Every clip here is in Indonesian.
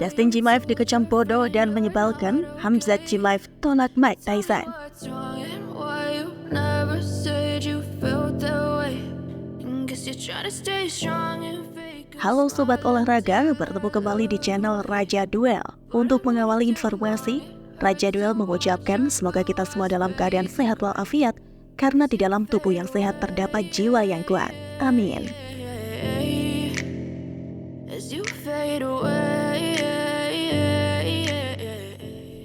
Dustin Chimaev dikecam bodoh dan menyebalkan. Khamzat Chimaev tolak Mike Tyson. Halo Sobat Olahraga, bertemu kembali di channel Raja Duel. Untuk mengawali informasi, Raja Duel mengucapkan semoga kita semua dalam keadaan sehat walafiat, karena di dalam tubuh yang sehat terdapat jiwa yang kuat. Amin.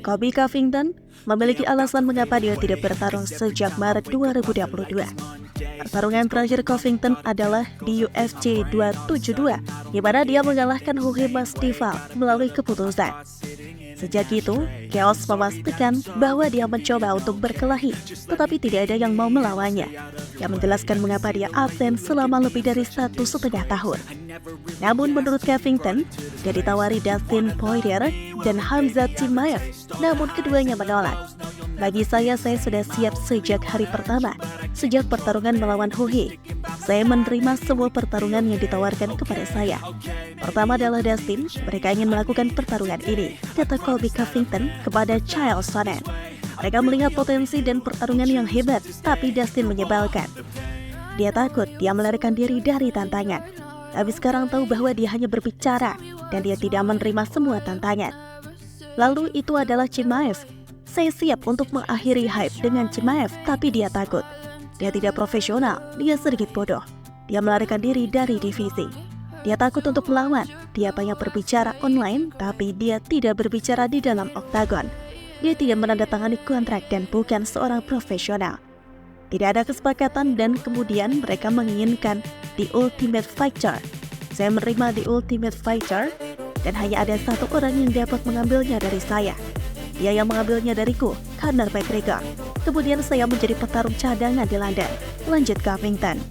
Colby Covington memiliki alasan mengapa dia tidak bertarung sejak Maret 2022. Pertarungan terakhir Covington adalah di UFC 272, di mana dia mengalahkan Jorge Masvidal melalui keputusan. Sejak itu, Chaos memastikan bahwa dia mencoba untuk berkelahi, tetapi tidak ada yang mau melawannya. Dia menjelaskan mengapa dia absen selama lebih dari 1,5 tahun. Namun menurut Covington, dia ditawari Dustin Poirier dan Khamzat Chimaev, namun keduanya menolak. Bagi saya sudah siap sejak hari pertama, sejak pertarungan melawan Jorge. Saya menerima semua pertarungan yang ditawarkan kepada saya. Pertama adalah Dustin, mereka ingin melakukan pertarungan ini, kata Colby Covington kepada Chael Sonnen. Mereka melihat potensi dan pertarungan yang hebat, tapi Dustin menyebalkan. Dia takut, dia melarikan diri dari tantangan. Tapi sekarang tahu bahwa dia hanya berbicara, dan dia tidak menerima semua tantangan. Lalu itu adalah Chimaev. Saya siap untuk mengakhiri hype dengan Chimaev, tapi dia takut. Dia tidak profesional, dia sedikit bodoh. Dia melarikan diri dari divisi. Dia takut untuk melawan. Dia banyak berbicara online, tapi dia tidak berbicara di dalam oktagon. Dia tidak menandatangani kontrak dan bukan seorang profesional. Tidak ada kesepakatan dan kemudian mereka menginginkan The Ultimate Fighter. Saya menerima The Ultimate Fighter dan hanya ada satu orang yang dapat mengambilnya dari saya. Dia yang mengambilnya dariku, Conor McGregor. Kemudian saya menjadi petarung cadangan di London. Lanjut Covington.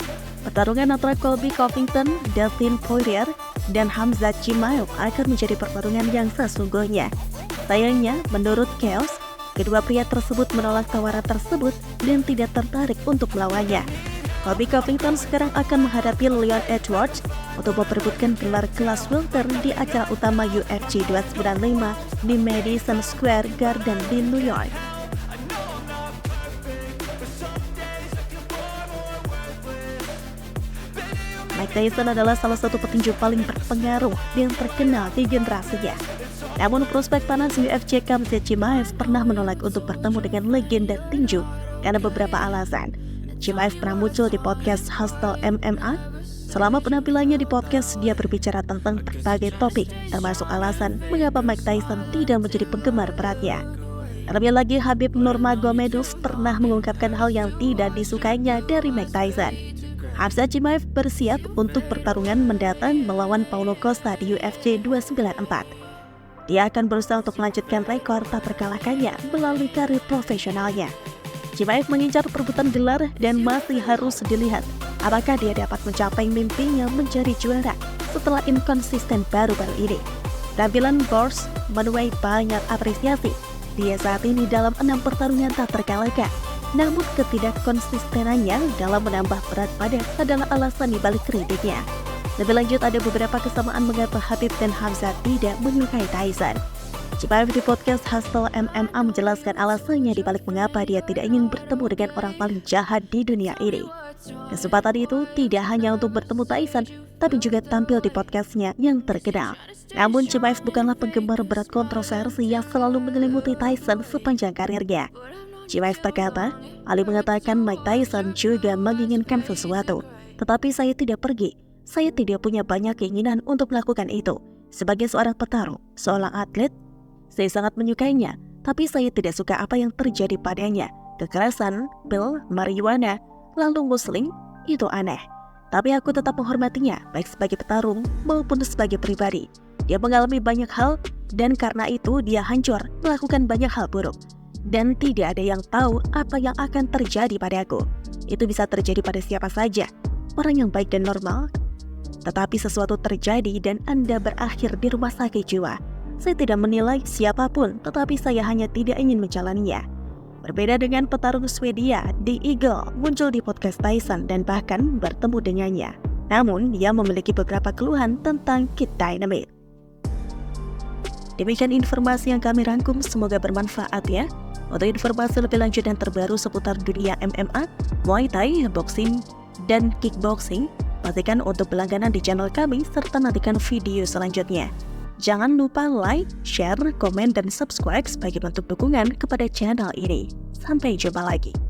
Pertarungan antara Colby Covington, Dustin Poirier, dan Khamzat Chimaev akan menjadi pertarungan yang sesungguhnya. Sayangnya, menurut Chaos, kedua pria tersebut menolak tawaran tersebut dan tidak tertarik untuk melawannya. Colby Covington sekarang akan menghadapi Leon Edwards untuk memperebutkan gelar kelas welter di acara utama UFC 295 di Madison Square Garden di New York. Mike Tyson adalah salah satu petinju paling berpengaruh dan terkenal di generasinya. Namun prospek panas UFC Khamzat Chimaev pernah menolak untuk bertemu dengan legenda tinju karena beberapa alasan. Chimaev pernah muncul di podcast Hustle MMA. Selama penampilannya di podcast, dia berbicara tentang berbagai topik, termasuk alasan mengapa Mike Tyson tidak menjadi penggemar beratnya. Terlebih lagi, Khabib Nurmagomedov pernah mengungkapkan hal yang tidak disukainya dari Mike Tyson. Khamzat Chimaev bersiap untuk pertarungan mendatang melawan Paulo Costa di UFC 294. Dia akan berusaha untuk melanjutkan rekor tak terkalahkannya melalui karir profesionalnya. Chimaev mengincar perebutan gelar dan masih harus dilihat apakah dia dapat mencapai mimpinya menjadi juara setelah inkonsisten baru-baru ini. Tampilan Bors menuai banyak apresiasi. Dia saat ini dalam 6 pertarungan tak terkalahkan. Namun ketidakkonsistenannya dalam menambah berat badan adalah alasan dibalik kritiknya. Lebih lanjut, ada beberapa kesamaan mengapa Khabib dan Khamzat tidak menyukai Tyson. Chimaev di podcast Hustle MMA menjelaskan alasannya dibalik mengapa dia tidak ingin bertemu dengan orang paling jahat di dunia ini. Kesempatan itu tidak hanya untuk bertemu Tyson, tapi juga tampil di podcastnya yang terkenal. Namun Chimaev bukanlah penggemar berat kontroversi yang selalu menyelimuti Tyson sepanjang karirnya. Chimaev berkata, Ali mengatakan Mike Tyson juga menginginkan sesuatu, tetapi saya tidak pergi. Saya tidak punya banyak keinginan untuk melakukan itu. Sebagai seorang petarung, seorang atlet, saya sangat menyukainya, tapi saya tidak suka apa yang terjadi padanya. Kekerasan, pil, marijuana, lalu muslim, itu aneh. Tapi aku tetap menghormatinya, baik sebagai petarung maupun sebagai pribadi. Dia mengalami banyak hal, dan karena itu dia hancur, melakukan banyak hal buruk. Dan tidak ada yang tahu apa yang akan terjadi padaku. Itu bisa terjadi pada siapa saja, orang yang baik dan normal. Tetapi sesuatu terjadi dan Anda berakhir di rumah sakit jiwa. Saya tidak menilai siapapun, tetapi saya hanya tidak ingin menjalaninya. Berbeda dengan petarung Swedia, The Eagle muncul di podcast Tyson dan bahkan bertemu dengannya. Namun, dia memiliki beberapa keluhan tentang Kid Dynamite. Demikian informasi yang kami rangkum, semoga bermanfaat ya. Untuk informasi lebih lanjut dan terbaru seputar dunia MMA, Muay Thai, boxing, dan kickboxing, pastikan untuk berlangganan di channel kami serta nantikan video selanjutnya. Jangan lupa like, share, komen, dan subscribe sebagai bentuk dukungan kepada channel ini. Sampai jumpa lagi.